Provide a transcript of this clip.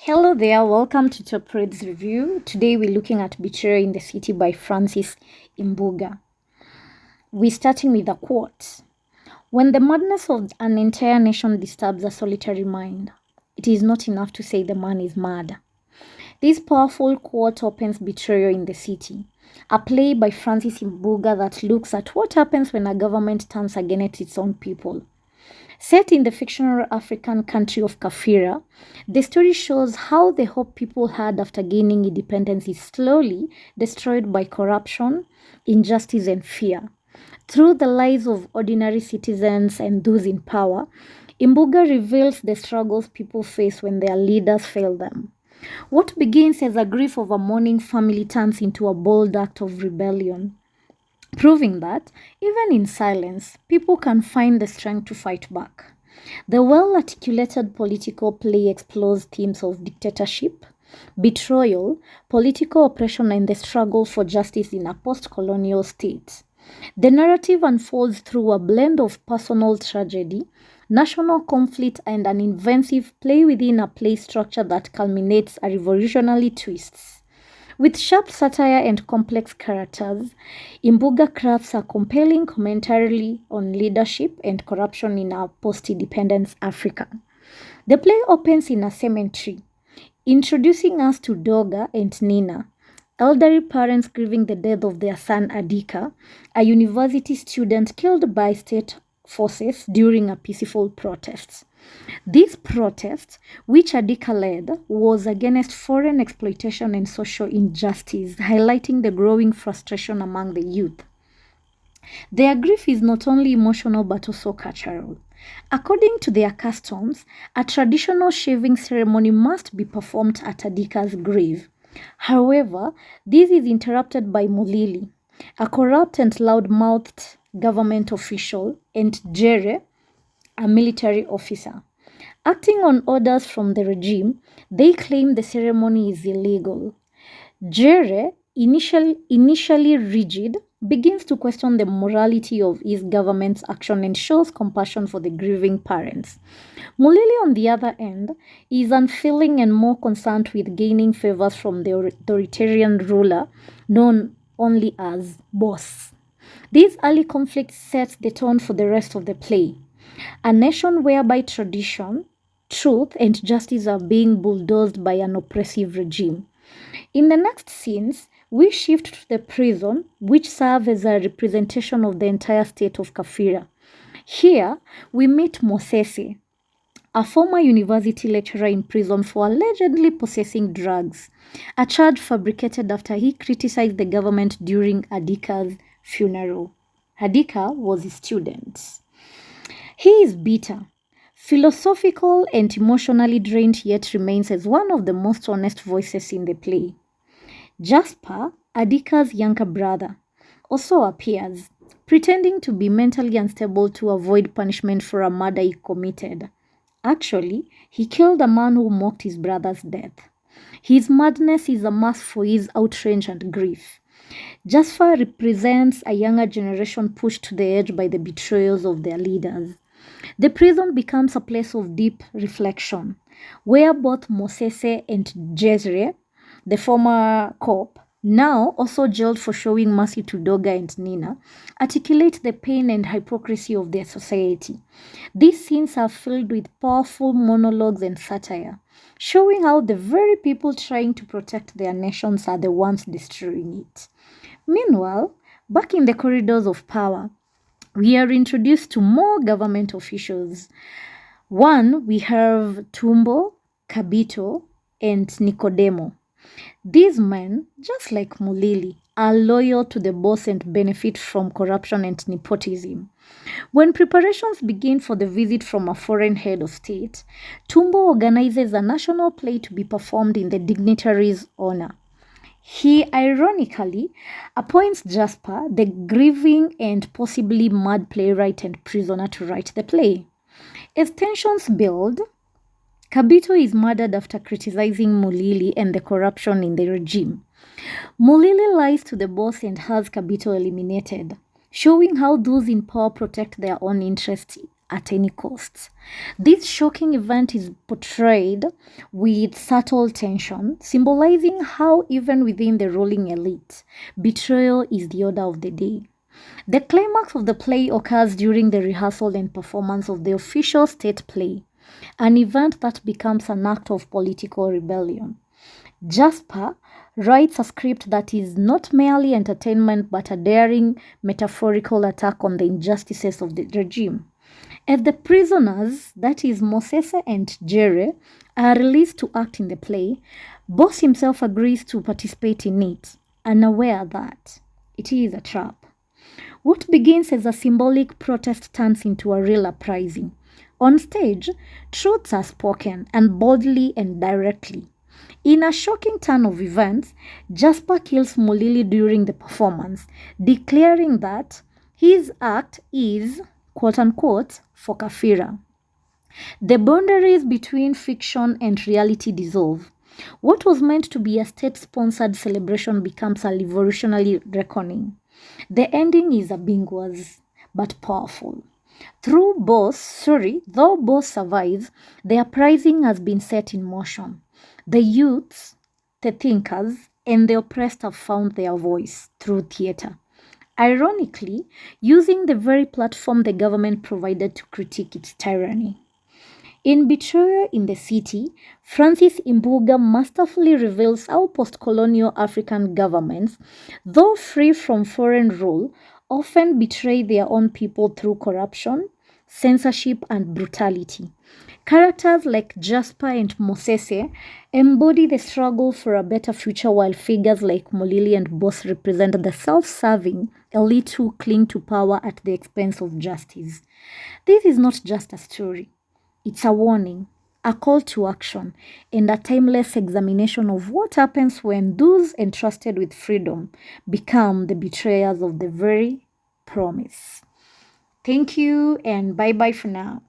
Hello there, welcome to Top Reads Review. Today we're looking at Betrayal in the City by Francis Imbuga. We're starting with a quote. When the madness of an entire nation disturbs a solitary mind, it is not enough to say the man is mad. This powerful quote opens Betrayal in the City, a play by Francis Imbuga that looks at what happens when a government turns against its own people. Set in the fictional African country of Kafira, the story shows how the hope people had after gaining independence is slowly destroyed by corruption, injustice, and fear. Through the lives of ordinary citizens and those in power, Imbuga reveals the struggles people face when their leaders fail them. What begins as a grief of a mourning family turns into a bold act of rebellion, proving that, even in silence, people can find the strength to fight back. The well-articulated political play explores themes of dictatorship, betrayal, political oppression, and the struggle for justice in a post-colonial state. The narrative unfolds through a blend of personal tragedy, national conflict, and an inventive play within a play structure that culminates a revolutionary twist. With sharp satire and complex characters, Imbuga crafts a compelling commentary on leadership and corruption in a post-independence Africa. The play opens in a cemetery, introducing us to Doga and Nina, elderly parents grieving the death of their son Adika, a university student killed by state forces during a peaceful protest. This protest, which Adika led, was against foreign exploitation and social injustice, highlighting the growing frustration among the youth. Their grief is not only emotional but also cultural. According to their customs, a traditional shaving ceremony must be performed at Adika's grave. However, this is interrupted by Mulili, a corrupt and loud-mouthed government official, and Jere, a military officer. Acting on orders from the regime, they claim the ceremony is illegal. Jere, initially rigid, begins to question the morality of his government's action and shows compassion for the grieving parents. Mulili, on the other hand, is unfeeling and more concerned with gaining favors from the authoritarian ruler known only as boss. This early conflict sets the tone for the rest of the play. A nation whereby tradition, truth, and justice are being bulldozed by an oppressive regime. In the next scenes, we shift to the prison, which serves as a representation of the entire state of Kafira. Here, we meet Mosese, a former university lecturer in prison for allegedly possessing drugs, a charge fabricated after he criticized the government during Adika's funeral. Adika was a student. He is bitter, philosophical, and emotionally drained, yet remains as one of the most honest voices in the play. Jasper, Adika's younger brother, also appears, pretending to be mentally unstable to avoid punishment for a murder he committed. Actually, he killed a man who mocked his brother's death. His madness is a mask for his outrage and grief. Jasper represents a younger generation pushed to the edge by the betrayals of their leaders. The prison becomes a place of deep reflection, where both Mosese and Jezre, the former cop, now also jailed for showing mercy to Doga and Nina, articulate the pain and hypocrisy of their society. These scenes are filled with powerful monologues and satire, showing how the very people trying to protect their nations are the ones destroying it. Meanwhile, back in the corridors of power, we are introduced to more government officials. One, we have Tumbo, Kabito, and Nicodemo. These men, just like Mulili, are loyal to the boss and benefit from corruption and nepotism. When preparations begin for the visit from a foreign head of state, Tumbo organizes a national play to be performed in the dignitary's honor. He ironically appoints Jasper, the grieving and possibly mad playwright and prisoner, to write the play. As tensions build, Kabito is murdered after criticizing Mulili and the corruption in the regime. Mulili lies to the boss and has Kabito eliminated, showing how those in power protect their own interests at any cost. This shocking event is portrayed with subtle tension, symbolizing how even within the ruling elite, betrayal is the order of the day. The climax of the play occurs during the rehearsal and performance of the official state play, an event that becomes an act of political rebellion. Jasper writes a script that is not merely entertainment but a daring metaphorical attack on the injustices of the regime. As the prisoners, that is Mosese and Jere, are released to act in the play, Boss himself agrees to participate in it, unaware that it is a trap. What begins as a symbolic protest turns into a real uprising. On stage, truths are spoken, and boldly and directly. In a shocking turn of events, Jasper kills Molili during the performance, declaring that his act is, quote-unquote, for Kafira. The boundaries between fiction and reality dissolve. What was meant to be a state-sponsored celebration becomes a revolutionary reckoning. The ending is ambiguous but powerful. Though Boss survives, the uprising has been set in motion. The youths, the thinkers, and the oppressed have found their voice through theatre. Ironically, using the very platform the government provided to critique its tyranny. In Betrayal in the City, Francis Imbuga masterfully reveals how post-colonial African governments, though free from foreign rule, often betray their own people through corruption, censorship, and brutality. Characters like Jasper and Mosese embody the struggle for a better future, while figures like Molili and Boss represent the self-serving elite who cling to power at the expense of justice. This is not just a story. It's a warning, a call to action, and a timeless examination of what happens when those entrusted with freedom become the betrayers of the very promise. Thank you, and bye-bye for now.